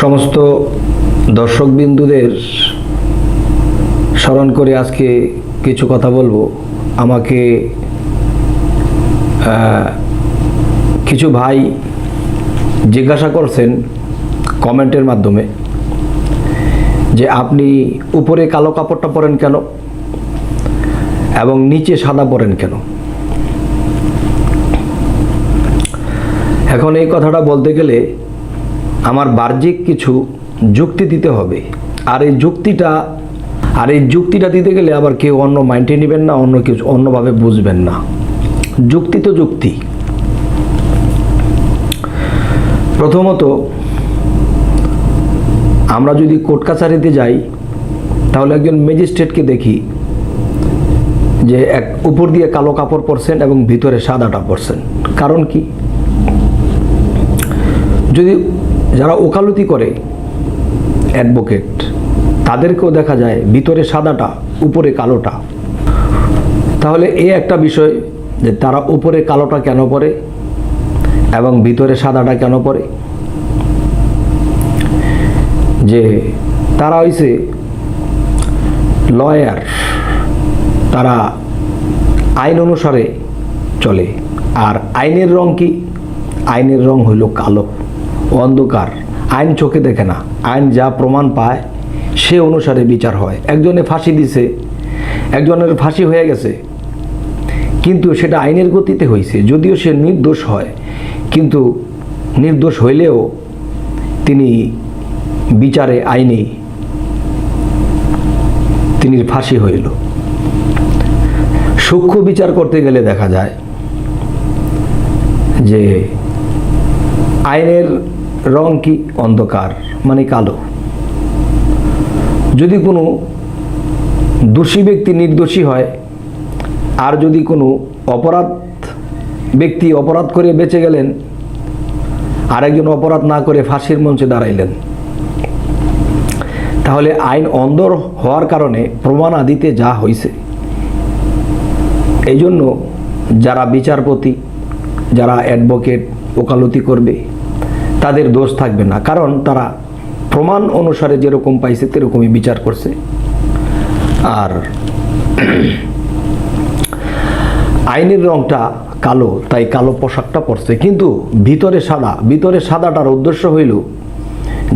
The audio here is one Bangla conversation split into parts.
সমস্ত দর্শকবিন্দুদের স্মরণ করে আজকে কিছু কথা বলবো। আমাকে কিছু ভাই জিজ্ঞাসা করছেন কমেন্টের মাধ্যমে যে আপনি উপরে কালো কাপড়টা পরেন কেন এবং নিচে সাদা পরেন কেন। এখন এই কথাটা বলতে গেলে আমার বাহ্যিক কিছু যুক্তি দিতে হবে, আর এই যুক্তিটা দিতে গেলে আবার কেউ অন্য মাইন্ডে নেবেন না, অন্য কিছু অন্যভাবে বুঝবেন না। যুক্তি তো যুক্তি। প্রথমত, আমরা যদি কোর্ট কাছারিতে যাই তাহলে একজন ম্যাজিস্ট্রেটকে দেখি যে উপর দিয়ে কালো কাপড় পরছেন এবং ভিতরে সাদাটা পরছেন। কারণ কি? যদি যারা ওকালতি করে অ্যাডভোকেট, তাদেরকেও দেখা যায় ভিতরে সাদাটা উপরে কালোটা। তাহলে এই একটা বিষয় যে তারা উপরে কালোটা কেন পরে এবং ভিতরে সাদাটা কেন পরে, যে তারা হইছে লয়ার, তারা আইন অনুসারে চলে। আর আইনের রং কি? আইনের রং হইল কালো, অন্ধকার। আইন চোখে দেখে না, আইন যা প্রমাণ পায় সে অনুসারে বিচার হয়। একজনে ফাঁসি দিছে, একজনের ফাঁসি হয়ে গেছে, কিন্তু সেটা আইনের গতিতে হয়েছে। যদিও সে নির্দোষ হয়, কিন্তু নির্দোষ হইলেও তিনি বিচারে আইনে তিনি ফাঁসি হইল। সূক্ষ্ম বিচার করতে গেলে দেখা যায় যে আইনের রং কি? অন্ধকার, মানে কালো। যদি কোনো দোষী ব্যক্তি নির্দোষী হয়, আর যদি কোনো ব্যক্তি অপরাধ করে বেঁচে গেলেন, আরেকজন অপরাধ না করে ফাঁসির মঞ্চে দাঁড়াইলেন, তাহলে আইন অন্ধ হওয়ার কারণে প্রমাণ আদিতে যা হয়েছে। এই জন্য যারা বিচারপতি, যারা অ্যাডভোকেট ওকালতি করবে, তাদের দোষ থাকবে না, কারণ তারা প্রমাণ অনুসারে যেরকম পাইছে সেরকমই বিচার করছে। আর আইনের রংটা কালো, তাই কালো পোশাকটা পরছে, কিন্তু ভিতরে সাদা। ভিতরে সাদাটার উদ্দেশ্য হইল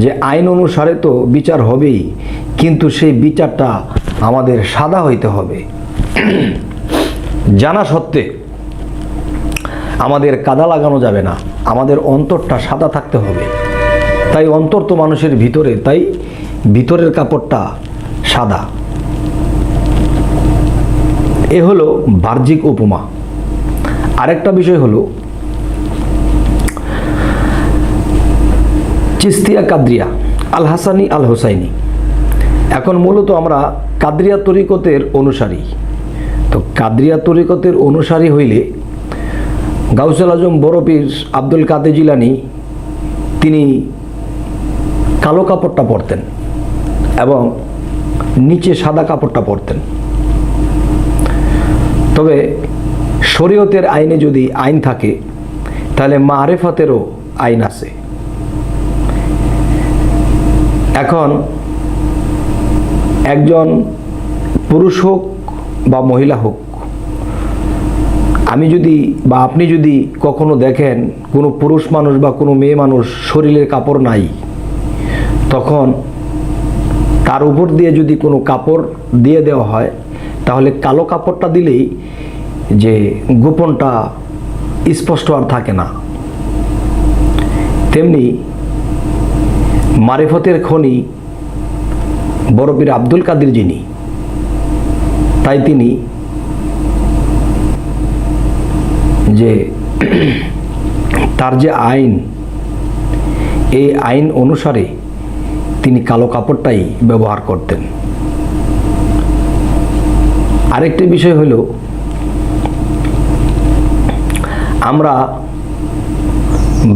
যে আইন অনুসারে তো বিচার হবেই, কিন্তু সেই বিচারটা আমাদের সাদা হইতে হবে। জানা সত্ত্বে আমাদের কাদা লাগানো যাবে না, আমাদের অন্তরটা সাদা থাকতে হবে। তাই অন্তর তো মানুষের ভিতরে, তাই ভিতরের কাপড়টা সাদা। এ হলো বাহ্যিক উপমা। আরেকটা বিষয় হলো চিস্তিয়া কাদরিয়া, আল হাসানি আল হোসাইনি। এখন মূলত আমরা কাদরিয়া তরিকতের অনুসারী। তো কাদরিয়া তরিকতের অনুসারী হইলে গাউসুল আজম বড় পীর আব্দুল কাদের জিলানী তিনি কালো কাপড়টা পরতেন এবং নিচে সাদা কাপড়টা পরতেন। তবে শরীয়তের আইনে যদি আইন থাকে, তাহলে মারেফাতেরও আইন আছে। এখন একজন পুরুষ হোক বা মহিলা হোক, আমি যদি বা আপনি যদি কখনো দেখেন কোনো পুরুষ মানুষ বা কোনো মেয়ে মানুষ শরীরের কাপড় নাই, তখন তার উপর দিয়ে যদি কোনো কাপড় দিয়ে দেওয়া হয়, তাহলে কালো কাপড়টা দিলেই যে গোপনটা স্পষ্ট আর থাকে না। তেমনি মারিফতের খনি বড় পীর আব্দুল কাদের যিনি, তাই তিনি যে তার যে আইন, এই আইন অনুসারে তিনি কালো কাপড়টাই ব্যবহার করতেন। আরেকটি বিষয় হলো, আমরা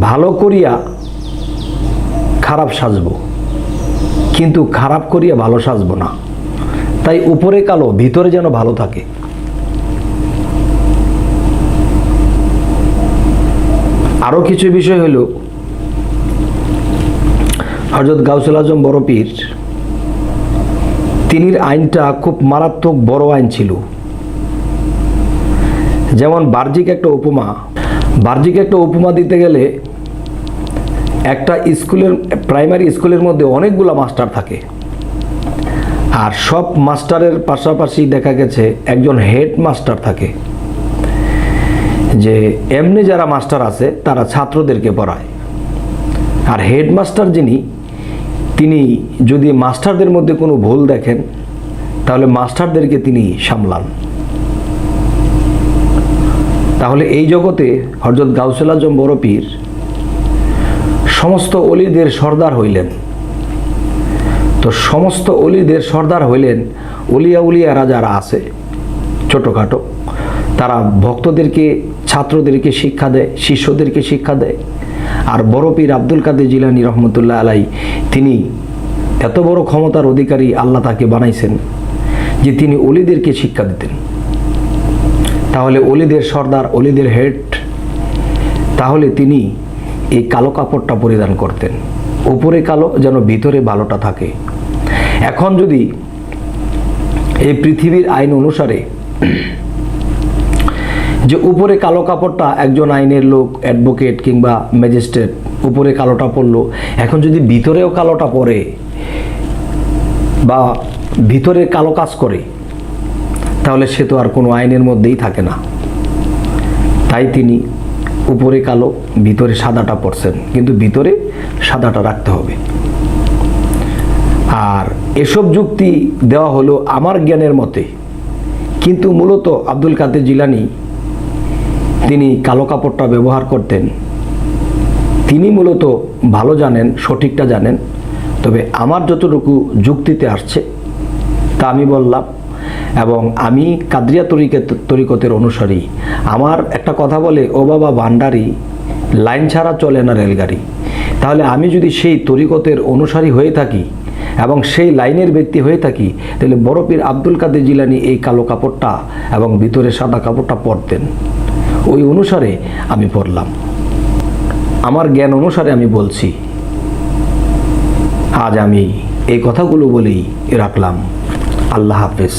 ভালো করিয়া খারাপ সাজবো, কিন্তু খারাপ করিয়া ভালো সাজবো না। তাই উপরে কালো, ভিতরে যেন ভালো থাকে। আরও কিছু বিষয় হলো, হযরত গাউসুল আজম বড় পীর তিনির আইনটা খুব মারাত্মক বড় আইন ছিল। যেমন বাহ্যিক একটা উপমা দিতে গেলে একটা স্কুলের প্রাইমারি স্কুলের মধ্যে অনেকগুলো মাস্টার থাকে, আর সব মাস্টারের পাশাপাশি দেখা গেছে একজন হেড মাস্টার থাকে, যে এমনি যারা মাস্টার আছে তারা ছাত্রদেরকে পড়ায়, আর হেড মাস্টার তিনি যদি মাস্টারদের মধ্যে কোনো ভুল দেখেন তাহলে মাস্টারদেরকে তিনি সামলান। তাহলে এই জগতে হযরত গাউসুল আজম বড় পীর সমস্ত অলিদের সর্দার হইলেন। তো সমস্ত অলিদের সর্দার হইলেন, উলিয়ারা যারা আছে ছোটোখাটো, তারা ভক্তদেরকে ছাত্রদেরকে শিক্ষা দেয়, শিষ্যদেরকে শিক্ষা দেয়। আর বড় পীর আব্দুল কাদের জিলানী রহমতুল্লাহ আলাই তিনি এত বড় ক্ষমতার অধিকারী, আল্লাহ তাকে বানাইছেন যে তিনি অলিদেরকে শিক্ষা দিতেন। তাহলে অলিদের সর্দার, অলিদের হেড, তাহলে তিনি এই কালো কাপড়টা পরিধান করতেন, উপরে কালো যেন ভিতরে ভালোটা থাকে। এখন যদি এই পৃথিবীর আইন অনুসারে যে উপরে কালো কাপড়টা একজন আইনের লোক, অ্যাডভোকেট কিংবা ম্যাজিস্ট্রেট উপরে কালোটা পরলো, এখন যদি ভিতরেও কালোটা পরে বা ভিতরে কালো কাজ করে, তাহলে সে তো আর কোনো আইনের মধ্যেই থাকে না। তাই তিনি উপরে কালো ভিতরে সাদাটা পরছেন, কিন্তু ভিতরে সাদাটা রাখতে হবে। আর এসব যুক্তি দেওয়া হলো আমার জ্ঞানের মতে, কিন্তু মূলত আব্দুল কাদের জিলানী তিনি কালো কাপড়টা ব্যবহার করতেন, তিনি মূলত ভালো জানেন, সঠিকটা জানেন। তবে আমার যতটুকু যুক্তিতে আসছে তা আমি বললাম, এবং আমি কাদরিয়া তরিকতের অনুসারী। আমার একটা কথা বলে, ও বাবা ভান্ডারি, লাইন ছাড়া চলে না রেলগাড়ি। তাহলে আমি যদি সেই তরিকতের অনুসারী হয়ে থাকি এবং সেই লাইনের ব্যক্তি হয়ে থাকি, তাহলে বড় পীর আব্দুল কাদের জিলানী এই কালো কাপড়টা এবং ভিতরে সাদা কাপড়টা পরতেন, ওই অনুসারে আমি পড়লাম। আমার জ্ঞান অনুসারে আমি বলছি। আজ আমি এই কথাগুলো বলেই রাখলাম। আল্লাহ হাফেজ।